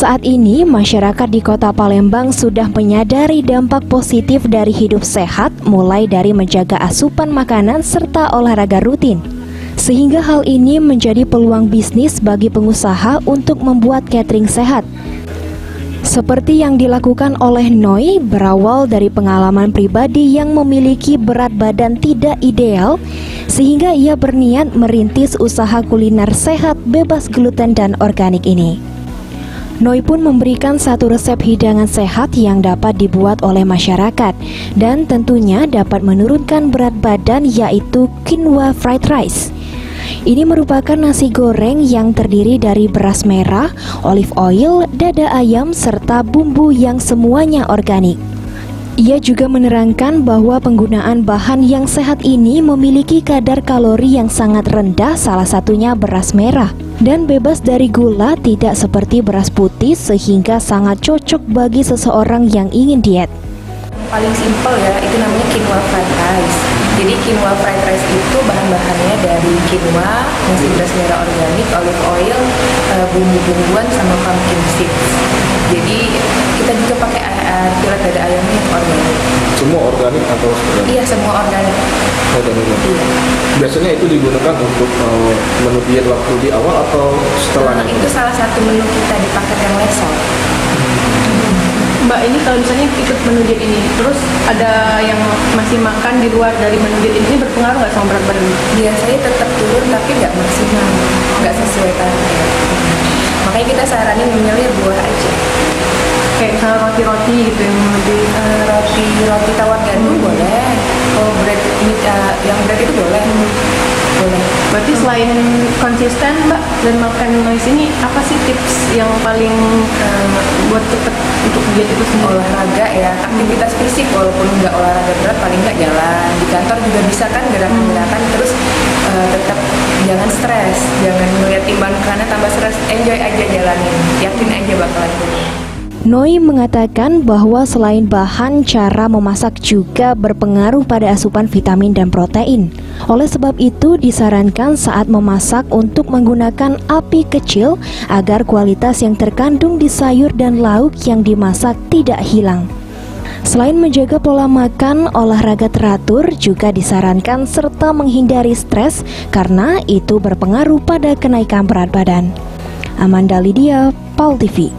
Saat ini, masyarakat di Kota Palembang sudah menyadari dampak positif dari hidup sehat, mulai dari menjaga asupan makanan serta olahraga rutin. Sehingga hal ini menjadi peluang bisnis bagi pengusaha untuk membuat catering sehat. Seperti yang dilakukan oleh Noi, berawal dari pengalaman pribadi yang memiliki berat badan tidak ideal, sehingga ia berniat merintis usaha kuliner sehat bebas gluten dan organik ini. Noi pun memberikan satu resep hidangan sehat yang dapat dibuat oleh masyarakat dan tentunya dapat menurunkan berat badan, yaitu quinoa fried rice. Ini merupakan nasi goreng yang terdiri dari beras merah, olive oil, dada ayam, serta bumbu yang semuanya organik. Ia juga menerangkan bahwa penggunaan bahan yang sehat ini memiliki kadar kalori yang sangat rendah, salah satunya beras merah, dan bebas dari gula, tidak seperti beras putih, sehingga sangat cocok bagi seseorang yang ingin diet. Paling simpel ya, itu namanya quinoa fried rice. Jadi quinoa fried rice itu bahan-bahannya dari quinoa, nasi beras merah organik, olive oil, bumbu-bumbuan sama pumpkin seeds. Jadi kita juga pakai filet dada ayamnya yang organik. Semua organik atau seperti? Iya, semua organik. Iya. Biasanya itu digunakan untuk menu diet waktu di awal atau setelahnya? Itu salah satu menu kita di paket yang lesor. Mbak, ini kalau misalnya ikut menu diet ini, terus ada yang masih makan di luar dari menu diet ini berpengaruh nggak sama berat badan? Biasanya tetap turun tapi nggak maksimal, nggak sesuai target. Makanya kita saranin milih buah aja. Kayak misalnya roti-roti gitu yang lebih roti tawar gandum boleh. Kalau bread yang bread itu boleh. Boleh. Berarti selain konsisten Mbak dan makan noise ini, apa sih tips yang paling buat cepet untuk diet itu sendiri? Olahraga ya, aktivitas fisik, walaupun nggak olahraga berat, paling nggak jalan. Di kantor juga bisa kan gerakan-gerakan, terus tetap jangan stres, jangan melihat timbangan karena tambah stres, enjoy aja jalanin, yakin aja bakalan punya. Noi mengatakan bahwa selain bahan, cara memasak juga berpengaruh pada asupan vitamin dan protein. Oleh sebab itu, disarankan saat memasak untuk menggunakan api kecil agar kualitas yang terkandung di sayur dan lauk yang dimasak tidak hilang. Selain menjaga pola makan, olahraga teratur juga disarankan serta menghindari stres karena itu berpengaruh pada kenaikan berat badan. Amanda Lydia, PAL TV.